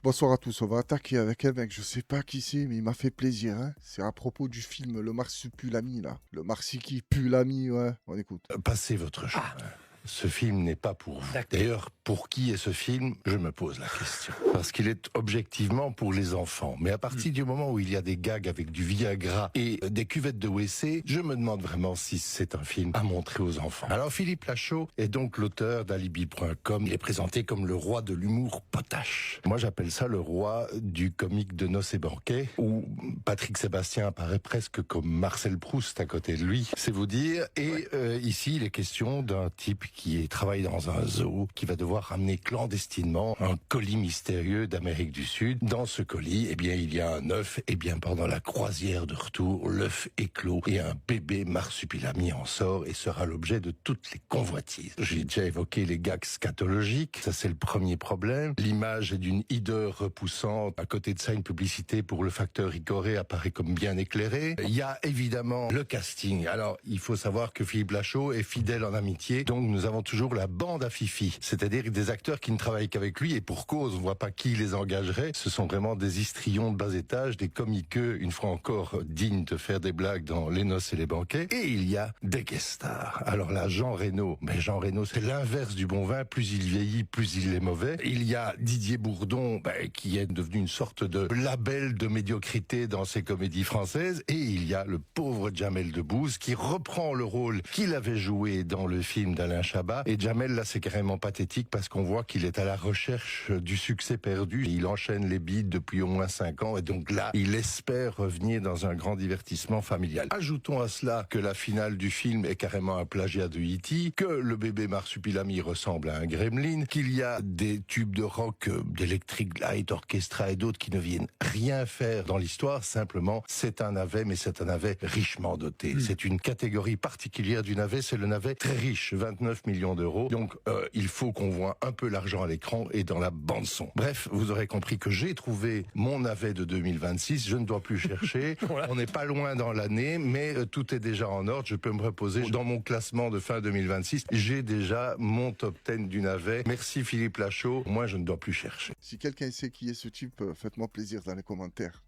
Bonsoir à tous, on va attaquer avec un mec, je sais pas qui c'est, mais il m'a fait plaisir, hein. C'est à propos du film Le Marsupilami, là. Le Marsupilami, ouais, on écoute. Passez votre chemin. Ah, Ce film n'est pas pour vous. d'accord. D'ailleurs, pour qui est ce film? Je me pose la question. Parce qu'il est objectivement pour les enfants. Mais à partir du moment où il y a des gags avec du Viagra et des cuvettes de WC, je me demande vraiment si c'est un film à montrer aux enfants. Alors Philippe Lachaud est donc l'auteur d'Alibi.com. Il est présenté comme le roi de l'humour potache. Moi j'appelle ça le roi du comique de noces et banquets, où Patrick Sébastien apparaît presque comme Marcel Proust à côté de lui. C'est vous dire. Et ici, il est question d'un type qui travaille dans un zoo, qui va devoir ramener clandestinement un colis mystérieux d'Amérique du Sud. Dans ce colis, eh bien, il y a un œuf. Eh bien, pendant la croisière de retour, l'œuf éclot et un bébé marsupilami en sort et sera l'objet de toutes les convoitises. J'ai déjà évoqué les gags scatologiques. Ça, c'est le premier problème. L'image est d'une hideur repoussante. À côté de ça, une publicité pour le facteur Ricoré apparaît comme bien éclairée. Il y a évidemment le casting. Alors, il faut savoir que Philippe Lachaud est fidèle en amitié. Donc, nous avons toujours la bande à Fifi. C'est-à-dire des acteurs qui ne travaillent qu'avec lui et pour cause, on ne voit pas qui les engagerait. Ce sont vraiment des histrions de bas étage, des comiqueux, une fois encore, dignes de faire des blagues dans Les Noces et les Banquets. Et il y a des guest stars. Alors là, Jean Reno. Mais Jean Reno, c'est l'inverse du bon vin. Plus il vieillit, plus il est mauvais. Il y a Didier Bourdon, qui est devenu une sorte de label de médiocrité dans ses comédies françaises. Et il y a le pauvre Jamel Debbouze qui reprend le rôle qu'il avait joué dans le film d'Alain Chabat. Et Jamel, là, c'est carrément pathétique parce qu'on voit qu'il est à la recherche du succès perdu. Il enchaîne les bides depuis au moins 5 ans et donc là, il espère revenir dans un grand divertissement familial. Ajoutons à cela que la finale du film est carrément un plagiat de E.T., que le bébé marsupilami ressemble à un gremlin, qu'il y a des tubes de rock, d'Electric Light Orchestra et d'autres qui ne viennent rien faire dans l'histoire. Simplement, c'est un navet, mais c'est un navet richement doté. C'est une catégorie particulière du navet, c'est le navet très riche, 29 millions d'euros. Donc, il faut qu'on voit un peu l'argent à l'écran et dans la bande son. Bref, vous aurez compris que j'ai trouvé mon navet de 2026. Je ne dois plus chercher. Voilà. On n'est pas loin dans l'année, mais tout est déjà en ordre. Je peux me reposer dans mon classement de fin 2026. J'ai déjà mon top 10 du navet. Merci Philippe Lachaud. Moi, je ne dois plus chercher. Si quelqu'un sait qui est ce type, faites-moi plaisir dans les commentaires.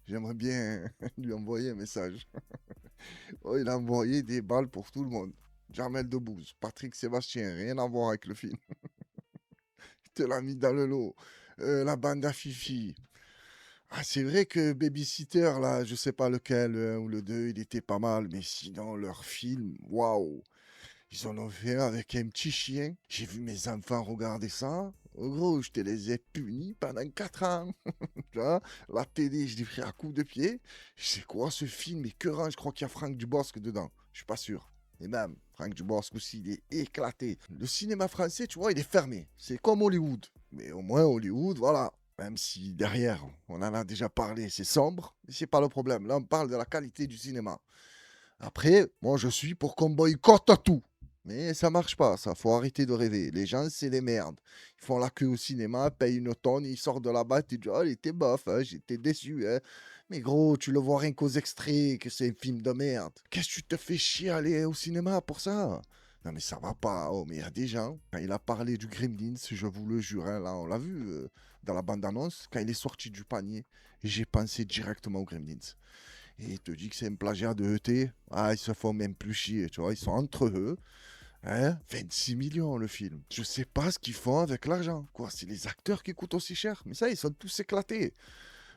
J'aimerais bien lui envoyer un message. Oh, il a envoyé des balles pour tout le monde. Jamel Debbouze, Patrick Sébastien, rien à voir avec le film. Il te l'a mis dans le lot. La bande à Fifi. Ah, c'est vrai que Babysitter, là, je sais pas lequel, le 1 ou le 2, il était pas mal, mais sinon, leur film, waouh! Ils en ont fait un avec un petit chien. J'ai vu mes enfants regarder ça. Oh, gros, je te les ai punis pendant 4 ans. Tu vois, la télé, je l'ai pris à coups de pied. Je sais quoi, ce film est écœurant. Je crois qu'il y a Franck Dubosc dedans. Je suis pas sûr. Et même, Franck Dubosc aussi, il est éclaté. Le cinéma français, tu vois, il est fermé. C'est comme Hollywood. Mais au moins, Hollywood, voilà. Même si derrière, on en a déjà parlé, c'est sombre, mais c'est pas le problème. Là, on parle de la qualité du cinéma. Après, moi, je suis pour qu'on boycotte tout. Mais ça marche pas, ça. Faut arrêter de rêver. Les gens, c'est des merdes. Ils font la queue au cinéma, payent une tonne, ils sortent de là-bas, tu dis, oh, il était bof, hein, j'étais déçu. Hein. Mais gros, tu le vois rien qu'aux extraits, que c'est un film de merde. Qu'est-ce que tu te fais chier à aller au cinéma pour ça? Non, mais ça va pas. Oh, mais il y a des gens, quand il a parlé du Gremlins, je vous le jure, hein, là, on l'a vu dans la bande-annonce, quand il est sorti du panier, j'ai pensé directement au Gremlins. Et il te dit que c'est un plagiat de ET. Ah, ils se font même plus chier, tu vois. Ils sont entre eux. Hein, 26 millions le film. Je sais pas ce qu'ils font avec l'argent. Quoi, c'est les acteurs qui coûtent aussi cher. Mais ça, ils sont tous éclatés.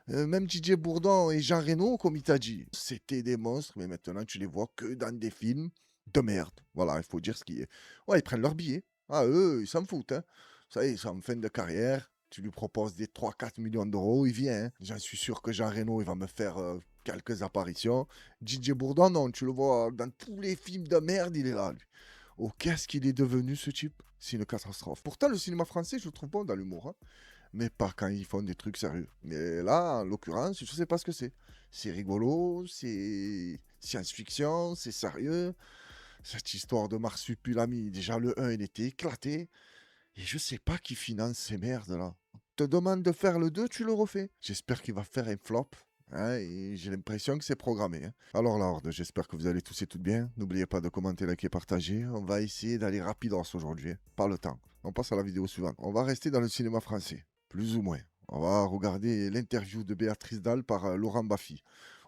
Même Didier Bourdon et Jean Reno, comme il t'a dit. C'était des monstres, mais maintenant, tu les vois que dans des films de merde. Voilà, il faut dire ce qui est. Ouais, ils prennent leur billet. Ah, eux, ils s'en foutent. Hein. Ça y est, ils sont en fin de carrière. Tu lui proposes des 3-4 millions d'euros, il vient. Hein. J'en suis sûr que Jean Reno, il va me faire quelques apparitions. Didier Bourdon, non, tu le vois dans tous les films de merde, il est là, lui. Oh, qu'est-ce qu'il est devenu, ce type? C'est une catastrophe. Pourtant, le cinéma français, je le trouve bon dans l'humour. Hein. Mais pas quand ils font des trucs sérieux. Mais là, en l'occurrence, je sais pas ce que c'est. C'est rigolo, c'est science-fiction, c'est sérieux. Cette histoire de Marsupilami, déjà le 1, il était éclaté. Et je sais pas qui finance ces merdes-là. On te demande de faire le 2, tu le refais. J'espère qu'il va faire un flop. Hein, et j'ai l'impression que c'est programmé. Hein. Alors la Horde, j'espère que vous allez tous et toutes bien. N'oubliez pas de commenter, liker, partager. On va essayer d'aller rapidos aujourd'hui. Hein. Pas le temps. On passe à la vidéo suivante. On va rester dans le cinéma français. Plus ou moins. On va regarder l'interview de Béatrice Dalle par Laurent Baffy.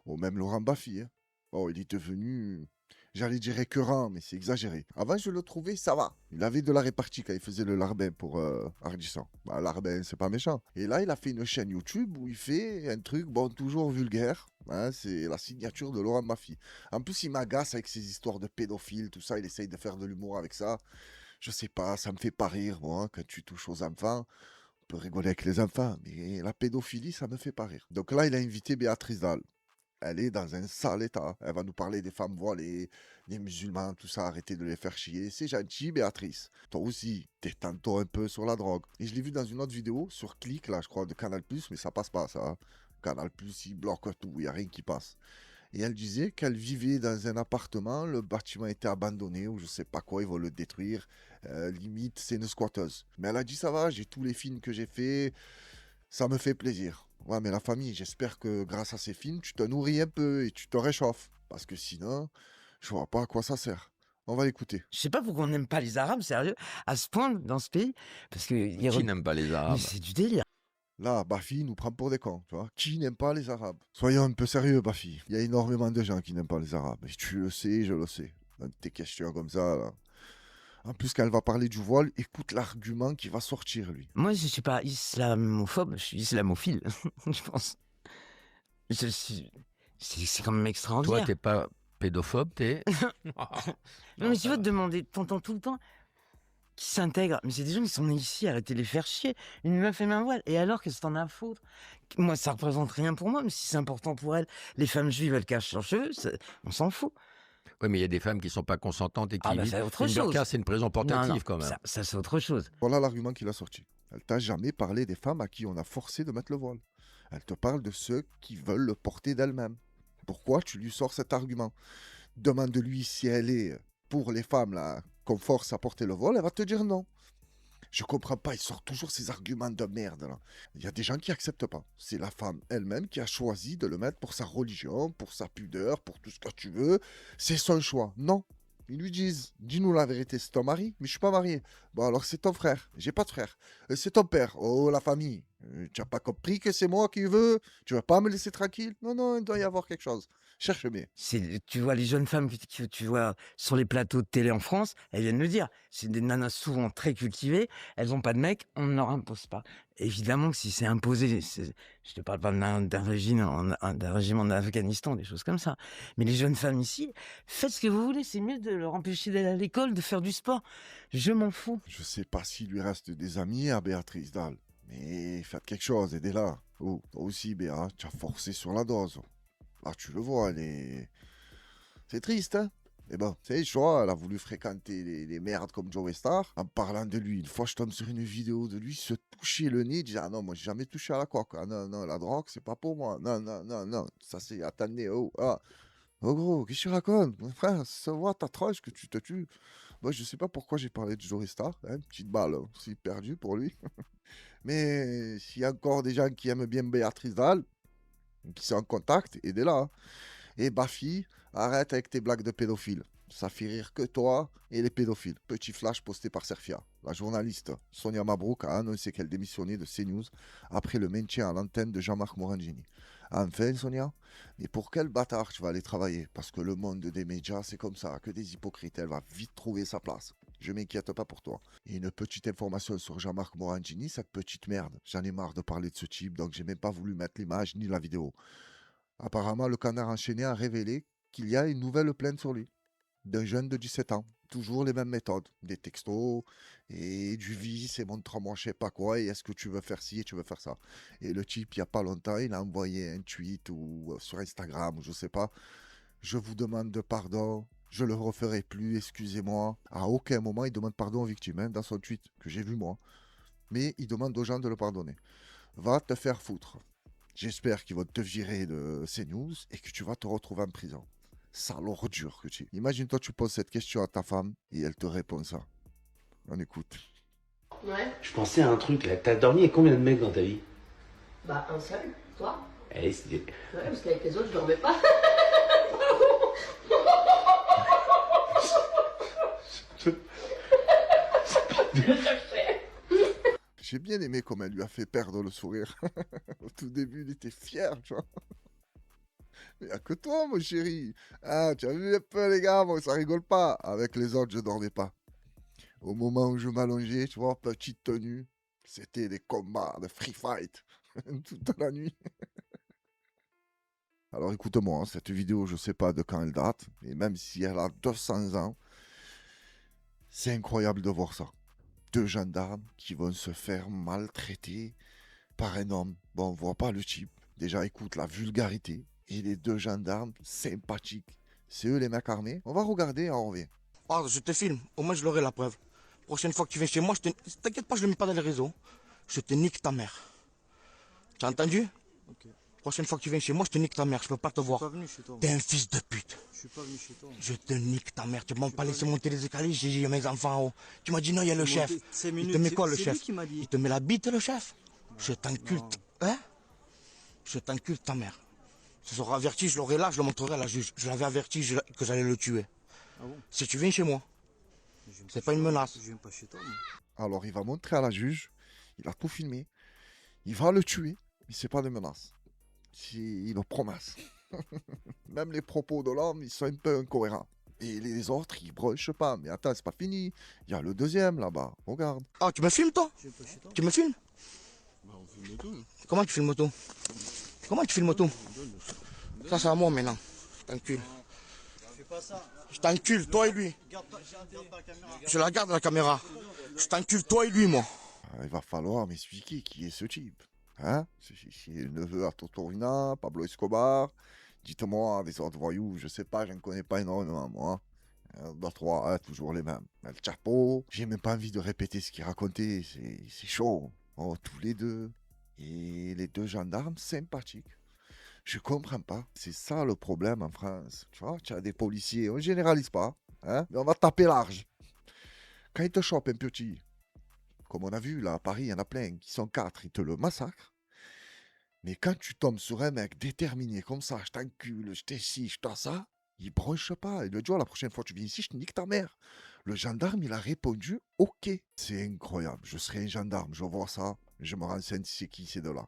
Oh, même Laurent Baffy, hein. Oh, il est devenu, j'allais dire écœurant, mais c'est exagéré. Avant, je le trouvais, ça va. Il avait de la répartie quand il faisait le larbin pour Ardisson. Bah, larbin, c'est pas méchant. Et là, il a fait une chaîne YouTube où il fait un truc, bon, toujours vulgaire. Hein, c'est la signature de Laurent Baffy. En plus, il m'agace avec ses histoires de pédophiles, tout ça. Il essaye de faire de l'humour avec ça. Je sais pas, ça me fait pas rire, moi, hein, quand tu touches aux enfants. On peut rigoler avec les enfants, mais la pédophilie, ça me fait pas rire. Donc là, il a invité Béatrice Dalle. Elle est dans un sale état. Elle va nous parler des femmes voilées, des musulmans, tout ça. Arrêtez de les faire chier. C'est gentil, Béatrice. Toi aussi, t'es tantôt un peu sur la drogue. Et je l'ai vu dans une autre vidéo sur Click, là, je crois, de Canal+, mais ça passe pas, ça. Canal+, il bloque tout, il n'y a rien qui passe. Et elle disait qu'elle vivait dans un appartement, le bâtiment était abandonné, ou je sais pas quoi, ils vont le détruire. Limite, c'est une squatteuse. Mais elle a dit, ça va, j'ai tous les films que j'ai faits, ça me fait plaisir. Ouais, mais la famille, j'espère que grâce à ces films, tu te nourris un peu et tu te réchauffes. Parce que sinon, je vois pas à quoi ça sert. On va écouter. Je sais pas pourquoi on n'aime pas les Arabes, sérieux, à ce point dans ce pays. Parce que Qui n'aime pas les mais Arabes? c'est du délire. Là, Bafi nous prend pour des cons, tu vois. Qui n'aime pas les Arabes? Soyons un peu sérieux, Bafi. Il y a énormément de gens qui n'aiment pas les Arabes. Et tu le sais, je le sais. Dans tes questions comme ça, là. En plus, quand elle va parler du voile, écoute l'argument qui va sortir, lui. Moi, je suis pas islamophobe, je suis islamophile, je pense. C'est quand même Toi, extraordinaire. t'es pas pédophobe, t'es... Non, mais tu vas te demander, t'entends tout le temps, qui s'intègrent. Mais c'est des gens qui sont nés ici, arrêtez de les faire chier. Une meuf aime un voile. Et alors, qu'est-ce que t'en as à foutre? Moi, ça représente rien pour moi, mais si c'est important pour elle, les femmes juives, elles cachent leurs cheveux, on s'en fout. Oui, mais il y a des femmes qui sont pas consentantes et qui Ah, bah, vivent. c'est autre Une burqa, chose. c'est une prison Non, portative, non, quand même. ça c'est autre chose. Voilà l'argument qu'il a sorti. Elle t'a jamais parlé des femmes à qui on a forcé de mettre le voile. Elle te parle de ceux qui veulent le porter d'elles-mêmes. Pourquoi tu lui sors cet argument? Demande-lui si elle est pour les femmes là qu'on force à porter le voile, elle va te dire non. Je comprends pas, il sort toujours ces arguments de merde là. Il y a des gens qui acceptent pas. C'est la femme elle-même qui a choisi de le mettre pour sa religion, pour sa pudeur, pour tout ce que tu veux. C'est son choix. Non. Ils lui disent, dis-nous la vérité, c'est ton mari, mais je suis pas marié. Bon alors c'est ton frère, j'ai pas de frère. C'est ton père, oh la famille. Tu as pas compris que c'est moi qui veux? Tu vas pas me laisser tranquille? Non, non, il doit y avoir quelque chose. Cherche bien. Tu vois les jeunes femmes que tu vois sur les plateaux de télé en France, elles viennent le dire. C'est des nanas souvent très cultivées, elles n'ont pas de mec, on ne leur impose pas. Évidemment que si c'est imposé, je te parle pas d'un régime en Afghanistan, des choses comme ça. Mais les jeunes femmes ici, faites ce que vous voulez, c'est mieux de leur empêcher d'aller à l'école, de faire du sport. Je m'en fous. Je sais pas s'il lui reste des amis à Béatrice Dalle, mais faites quelque chose, aidez-la. Oh, toi aussi, Béa, tu as forcé sur la dose. Là, tu le vois, elle est... C'est triste, hein? Mais bon, tu sais, je vois, elle a voulu fréquenter les merdes comme Joe Star. En parlant de lui, une fois, je tombe sur une vidéo de lui se toucher le nez. Il dit, ah non, moi, j'ai jamais touché à la coque. Ah non, non, la drogue, c'est pas pour moi. Non, non, non, non. Ça, c'est, attendez, oh, ah. Oh gros, qu'est-ce que tu racontes? Mon frère, ça voit ta tronche que tu te tues. Moi, je sais pas pourquoi j'ai parlé de Joe Star. Hein, petite balle, hein, c'est perdu pour lui. Mais s'il y a encore des gens qui aiment bien Béatrice Dalle, qui sont en contact, aidez-la. Hein. Et Bafi, arrête avec tes blagues de pédophiles. Ça fait rire que toi et les pédophiles. Petit flash posté par Serfia. La journaliste Sonia Mabrouk a annoncé qu'elle démissionnait de CNews après le maintien à l'antenne de Jean-Marc Morandini. Enfin, Sonia, mais pour quel bâtard tu vas aller travailler? Parce que le monde des médias, c'est comme ça, que des hypocrites. Elle va vite trouver sa place. Je m'inquiète pas pour toi. Et une petite information sur Jean-Marc Morandini, cette petite merde. J'en ai marre de parler de ce type, donc j'ai même pas voulu mettre l'image ni la vidéo. Apparemment, le Canard enchaîné a révélé qu'il y a une nouvelle plainte sur lui, d'un jeune de 17 ans. Toujours les mêmes méthodes, des textos et du vice et montre-moi je sais pas quoi et est-ce que tu veux faire ci et tu veux faire ça. Et le type, il y a pas longtemps, il a envoyé un tweet ou sur Instagram ou je sais pas. Je vous demande de pardon, je le referai plus, excusez-moi. À aucun moment, il demande pardon aux victimes, hein, dans son tweet que j'ai vu moi. Mais il demande aux gens de le pardonner. Va te faire foutre. J'espère qu'ils vont te virer de CNews et que tu vas te retrouver en prison. Sale ordure que tu es. Imagine-toi, tu poses cette question à ta femme et elle te répond ça. On écoute. Ouais, Je pensais à un truc là. T'as dormi avec combien de mecs dans ta vie? bah un seul, toi. Eh, c'est... Ouais, parce qu'avec les autres, je dormais pas. J'ai bien aimé comment elle lui a fait perdre le sourire. Au tout début, il était fier, tu vois. Mais y a que toi, mon chéri. Ah, tu as vu un peu, les gars, moi, ça rigole pas. Avec les autres, je dormais pas. Au moment où je m'allongeais, tu vois, petite tenue, c'était des combats de free fight toute la nuit. Alors écoute-moi, hein, cette vidéo, je sais pas de quand elle date, et même si elle a 200 ans, c'est incroyable de voir ça. Deux gendarmes qui vont se faire maltraiter par un homme. Bon, on voit pas le type. Déjà, écoute la vulgarité. Et les deux gendarmes sympathiques. C'est eux les mecs armés. On va regarder et on revient. Ah, je te filme, au moins je l'aurai la preuve. Prochaine fois que tu viens chez moi, t'inquiète pas, je le mets pas dans les réseaux. Je te nique ta mère. Tu as entendu? Ok. Prochaine fois que tu viens chez moi, je te nique ta mère, je peux pas te Je suis voir. pas venu chez toi. T'es un fils de pute. Je suis pas venu chez toi. Je te nique ta mère. Tu m'as pas laissé venu. monter les escaliers, j'ai dit à mes enfants en haut. Tu m'as dit non, il y a le chef. C'est Il te met quoi le C'est chef? lui qui m'a dit. Il te met la bite le chef? Je t'encule. Non. Hein? Je t'encule ta mère. Ce sera averti, je l'aurai là, je le montrerai à la juge. Je l'avais averti que j'allais le tuer. Ah bon? Si tu viens chez moi, Je viens c'est chez pas une toi. menace. Je viens pas chez toi. moi. Alors il va montrer à la juge. Il a tout filmé. Il va le tuer. Mais c'est pas de menace. C'est une promesse. Même les propos de l'homme, ils sont un peu incohérents. Et les autres, ils brochent pas. Mais attends, c'est pas fini. Il y a le deuxième là-bas. Regarde. Ah, tu me filmes toi? Je viens pas chez toi. Tu me filmes? Bah, on filme tout. Comment tu filmes tout? Comment tu filmes tout? Ça c'est à moi maintenant. Je t'encule. Fais pas ça. Je t'encule, toi et lui. Garde ta caméra. Je la garde la caméra. Je t'encule, toi et lui, moi. Il va falloir m'expliquer qui est ce type. Hein? C'est le neveu à Totorina, Pablo Escobar. Dites-moi, des autres voyous, je sais pas, je ne connais pas énormément, moi. Deux, trois, hein, toujours les mêmes. El Chapo, j'ai même pas envie de répéter ce qu'il racontait, c'est chaud. Oh, tous les deux. Et les deux gendarmes sympathiques. Je comprends pas. C'est ça le problème en France. Tu vois, tu as des policiers, on généralise pas, hein, mais on va taper large. Quand ils te chopent un petit, comme on a vu là à Paris, il y en a plein qui sont 4, ils te le massacrent. Mais quand tu tombes sur un mec déterminé comme ça, je t'encule, je t'ai ci, je t'ai ça, il bronche pas. Il lui dit, oh, la prochaine fois que tu viens ici, je te nique ta mère. Le gendarme, il a répondu, ok. C'est incroyable. Je serai un gendarme, je vois ça, je me renseigne si c'est qui ces deux-là.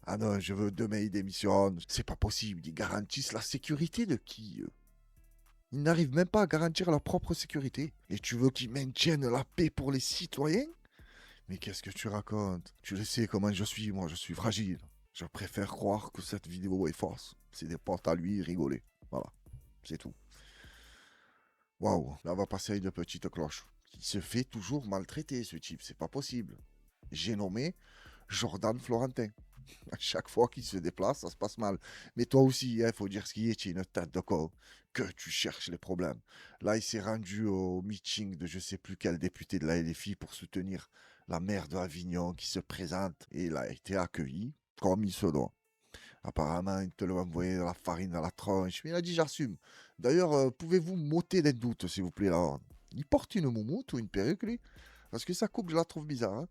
Ah non, je veux demain, ils démissionnent. C'est pas possible. Ils garantissent la sécurité de qui, eux? Ils n'arrivent même pas à garantir leur propre sécurité. Et tu veux qu'ils maintiennent la paix pour les citoyens? Mais qu'est-ce que tu racontes? Tu le sais comment je suis, moi, je suis fragile. Je préfère croire que cette vidéo est fausse. C'est des portes à lui rigoler. Voilà, c'est tout. Waouh, là on va passer à une petite cloche. Il se fait toujours maltraiter, ce type, c'est pas possible. J'ai nommé Jordan Florentin. À chaque fois qu'il se déplace, ça se passe mal. Mais toi aussi, il faut dire ce qui est, tu es une tête de con. Que tu cherches les problèmes. Là, il s'est rendu au meeting de je sais plus quel député de la LFI pour soutenir la maire de Avignon qui se présente. Et il a été accueilli comme il se doit. Apparemment, il te l'a envoyé de la farine dans la tronche. Mais il a dit j'assume. D'ailleurs, pouvez-vous m'ôter des doutes, s'il vous plaît, là? Il porte une moumoute ou une perruque, lui? Parce que sa coupe, je la trouve bizarre, hein.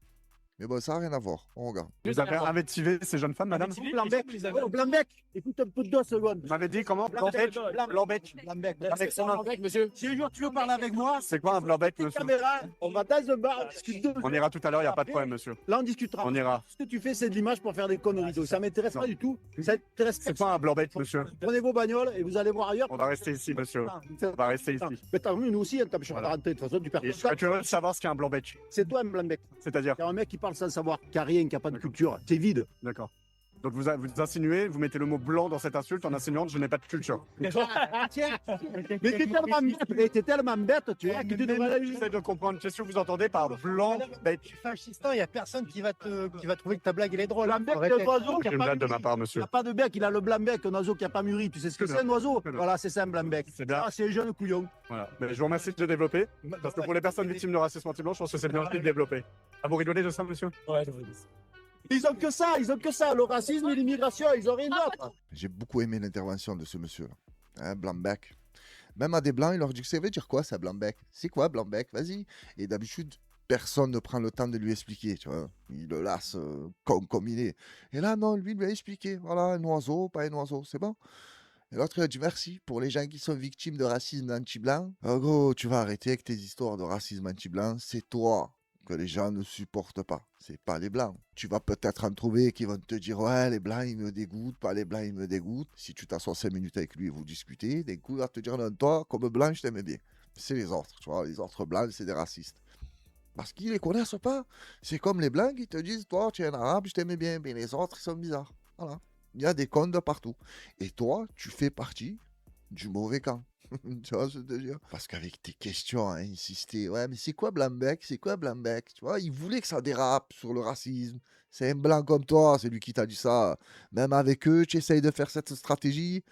Mais bon, ça n'a rien à voir. On regarde. Vous avez invectivé ces jeunes femmes, madame? Blambec, Blambec, écoute un peu de 2 secondes. Vous m'avez dit comment? Blambec, Blambec. Blambec, c'est un- Blambec, monsieur. Si un jour tu veux parler avec moi, C'est quoi un blanc-bec, monsieur? caméra, on va dans un bar, on discute 2 On ira tout à l'heure, il n'y a pas de problème, monsieur. Là, on discutera. On ira. Ce que tu fais, c'est de l'image pour faire des conneries. Donc, ça m'intéresse pas du tout. Ça m'intéresse C'est pas un blanc-bec, monsieur. Prenez vos bagnoles et vous allez voir ailleurs. On va rester ici, monsieur. On va rester ici. Mais t'as vu, nous aussi, on tape sur Voilà. la rentrée. De toute façon, tu perds Et ton je temps. serais curieux de savoir ce qu'est un blanc-bec. C'est toi, un Blambec. C'est-à-dire? C'est un mec qui parle sans savoir, qui a rien, qui a pas de culture. C'est vide. D'accord. Donc vous insinuez, vous mettez le mot blanc dans cette insulte en insinuant que je n'ai pas de culture. Tiens, mais t'es tellement bête, tu vois, que tu devrais aller. J'essaie de comprendre. Qu'est-ce que vous entendez par blanc-bec? Fascistant, il y a personne qui va trouver que ta blague elle est drôle. Blambec, c'est un oiseau qui C'est a une pas blague de mûri. ma part, Il monsieur. n'a pas de bec, il a le blanc-bec, un oiseau qui n'a pas mûri. Tu sais ce que c'est un oiseau? Que non. Voilà, c'est ça un blanc-bec. C'est bien. Ah, c'est un jeune couillon. Voilà. Mais je vous remercie de développer. Parce que pour les personnes victimes de racisme anti-blanc, je pense que c'est bien aussi de développer. Ah, vous rigolez de ça, monsieur? Ils ont que ça, le racisme et l'immigration, ils ont rien d'autre. J'ai beaucoup aimé l'intervention de ce monsieur-là. Hein, Blanc-bec. Même à des blancs, il leur dit que ça veut dire quoi, ça, Blanc-bec? C'est quoi, Blanc-bec? Vas-y. Et d'habitude, personne ne prend le temps de lui expliquer, tu vois. Il le lasse comme il est. Et là, non, lui a expliqué. Voilà, un oiseau, pas un oiseau, c'est bon. Et l'autre, il a dit merci pour les gens qui sont victimes de racisme anti-blanc. Oh, gros, tu vas arrêter avec tes histoires de racisme anti-blanc. C'est toi que les gens ne supportent pas. C'est pas les blancs. Tu vas peut-être en trouver qui vont te dire ouais, les blancs ils me dégoûtent, pas les blancs ils me dégoûtent. Si tu t'assois 5 minutes avec lui et vous discutez, d'un coup il va te dire non, toi comme blanc je t'aimais bien. C'est les autres, tu vois, les autres blancs c'est des racistes. Parce qu'ils les connaissent pas. C'est comme les blancs qui te disent toi tu es un arabe, je t'aimais bien, mais les autres ils sont bizarres. Voilà. Il y a des cons de partout. Et toi, tu fais partie du mauvais camp. Tu vois ce que je veux dire? Parce qu'avec tes questions à insister, ouais, mais c'est quoi Blanbec? C'est quoi Blanbec? Tu vois, il voulait que ça dérape sur le racisme. C'est un blanc comme toi, c'est lui qui t'a dit ça. Même avec eux, tu essayes de faire cette stratégie.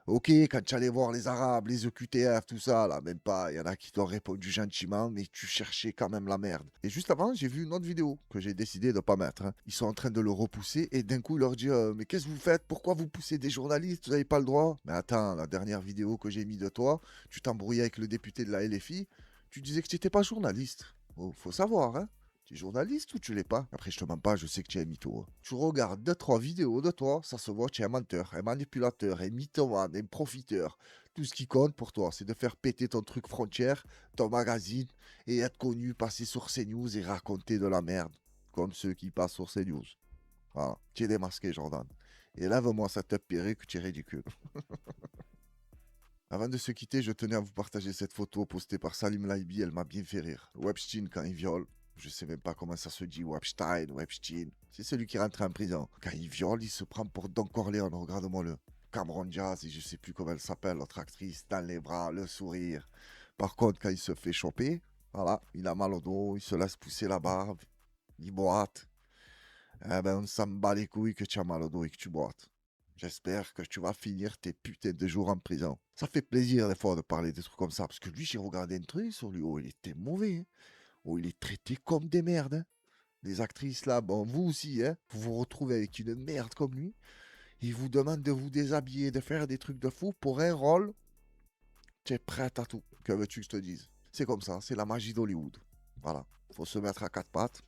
Ok, quand tu allais voir les Arabes, les EQTF, tout ça, là, même pas, il y en a qui t'ont répondu gentiment, mais tu cherchais quand même la merde. Et juste avant, j'ai vu une autre vidéo que j'ai décidé de pas mettre, hein. Ils sont en train de le repousser et d'un coup, il leur dit mais qu'est-ce que vous faites? Pourquoi vous poussez des journalistes? Vous n'avez pas le droit. Mais attends, la dernière vidéo que j'ai mis de toi, tu t'embrouillais avec le député de la LFI, tu disais que tu n'étais pas journaliste. Oh, faut savoir, hein. Tu es journaliste ou tu l'es pas? Après, je te mens pas, je sais que tu es un mytho, hein. Tu regardes 2-3 vidéos de toi, ça se voit, tu es un menteur, un manipulateur, un mythomane, un profiteur. Tout ce qui compte pour toi, c'est de faire péter ton truc frontière, ton magazine, et être connu, passer sur CNews et raconter de la merde. Comme ceux qui passent sur CNews. Voilà, tu es démasqué, Jordan. Et lève-moi cette perruque, tu es ridicule. Avant de se quitter, je tenais à vous partager cette photo postée par Salim Laibi, elle m'a bien fait rire. Webstein quand il viole. Je sais même pas comment ça se dit, Webstein. C'est celui qui rentre en prison. Quand il viole, il se prend pour Don Corleone, regarde-moi le. Cameron Diaz, et je sais plus comment elle s'appelle, l'autre actrice, dans les bras, le sourire. Par contre, quand il se fait choper, voilà, il a mal au dos, il se laisse pousser la barbe, il boite. Eh ben, on s'en bat les couilles que tu as mal au dos et que tu boites. J'espère que tu vas finir tes putains de jours en prison. Ça fait plaisir des fois de parler des trucs comme ça, parce que lui, j'ai regardé un truc sur lui, oh, il était mauvais, hein. Oh, il est traité comme des merdes, hein. Les actrices là, bon, vous aussi, hein, vous vous retrouvez avec une merde comme lui. Il vous demande de vous déshabiller, de faire des trucs de fou pour un rôle. Tu es prête à tout. Que veux-tu que je te dise? C'est comme ça, c'est la magie d'Hollywood. Voilà, faut se mettre à quatre pattes.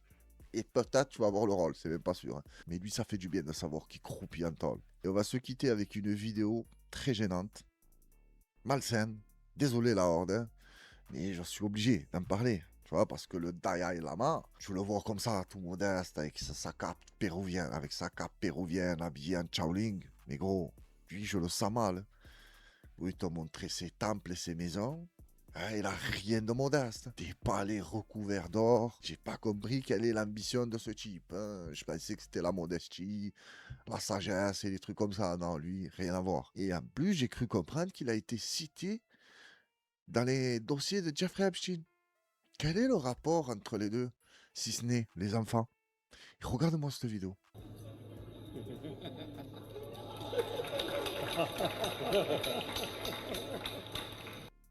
Et peut-être tu vas avoir le rôle, c'est même pas sûr, hein. Mais lui, ça fait du bien de savoir qu'il croupit en tôle. Et on va se quitter avec une vidéo très gênante, malsaine. Désolé la horde, hein, mais je suis obligé d'en parler. Tu vois, parce que le Dalai Lama, tu le vois comme ça, tout modeste, avec sa cape péruvienne, habillé en Shaolin. Mais gros, lui, je le sens mal, hein. Où il t'a montré ses temples et ses maisons. Ah, il a rien de modeste. Des palais recouverts d'or. J'ai pas compris quelle est l'ambition de ce type, hein. Je pensais que c'était la modestie, la sagesse et des trucs comme ça. Non, lui, rien à voir. Et en plus, j'ai cru comprendre qu'il a été cité dans les dossiers de Jeffrey Epstein. Quel est le rapport entre les deux, si ce n'est les enfants? Et regarde-moi cette vidéo.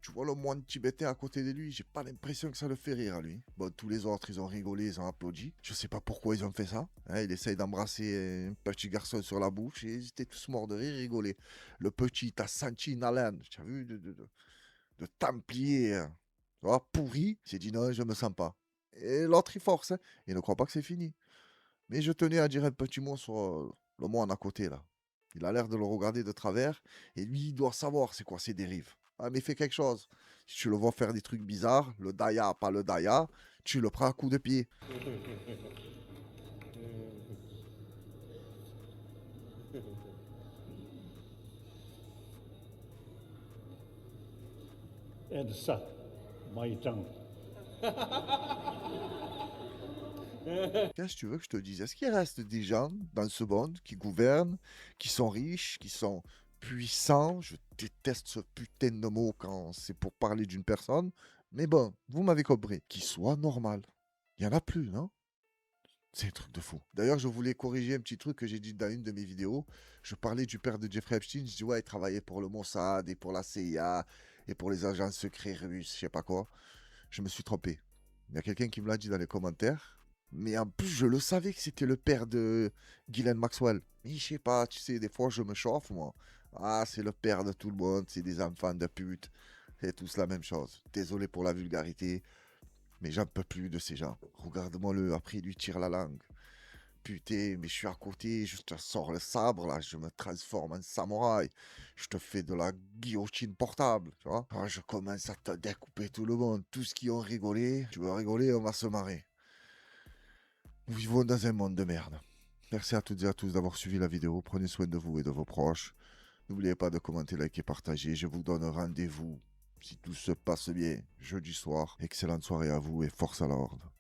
Tu vois le moine tibétain à côté de lui, j'ai pas l'impression que ça le fait rire à lui. Bon, tous les autres, ils ont rigolé, ils ont applaudi. Je sais pas pourquoi ils ont fait ça, hein. Il essaye d'embrasser un petit garçon sur la bouche et ils étaient tous morts de rire, rigoler. Le petit, t'as senti une haleine, tu as vu, de templier, hein, tu vois, pourri. Il s'est dit non, je me sens pas. Et l'autre, il force, hein. Il ne croit pas que c'est fini. Mais je tenais à dire un petit mot sur le moine à côté, là. Il a l'air de le regarder de travers, et lui, il doit savoir c'est quoi ses dérives. Ah, mais fais quelque chose. Si tu le vois faire des trucs bizarres, le Daya, pas le Daya, tu le prends à coup de pied. And suck my tongue. Qu'est-ce que tu veux que je te dise? Est-ce qu'il reste des gens dans ce monde qui gouvernent, qui sont riches, qui sont puissants? Je déteste ce putain de mot quand c'est pour parler d'une personne. Mais bon, vous m'avez compris. Qui soit normal. Il n'y en a plus, non? C'est un truc de fou. D'ailleurs, je voulais corriger un petit truc que j'ai dit dans une de mes vidéos. Je parlais du père de Jeffrey Epstein. Je dis, ouais, il travaillait pour le Mossad et pour la CIA et pour les agents secrets russes, je sais pas quoi. Je me suis trompé. Il y a quelqu'un qui me l'a dit dans les commentaires. Mais en plus, je le savais que c'était le père de Ghislaine Maxwell. Mais je sais pas, tu sais, des fois, je me chauffe, moi. Ah, c'est le père de tout le monde, c'est des enfants de pute. C'est tous la même chose. Désolé pour la vulgarité, mais j'en peux plus de ces gens. Regarde-moi-le, après, il lui tire la langue. Putain, mais je suis à côté, je te sors le sabre, là, je me transforme en samouraï. Je te fais de la guillotine portable, tu vois. Ah, je commence à te découper tout le monde. Tous qui ont rigolé, tu veux rigoler, on va se marrer. Nous vivons dans un monde de merde. Merci à toutes et à tous d'avoir suivi la vidéo. Prenez soin de vous et de vos proches. N'oubliez pas de commenter, liker, partager. Je vous donne rendez-vous, si tout se passe bien, jeudi soir. Excellente soirée à vous et force à l'ordre.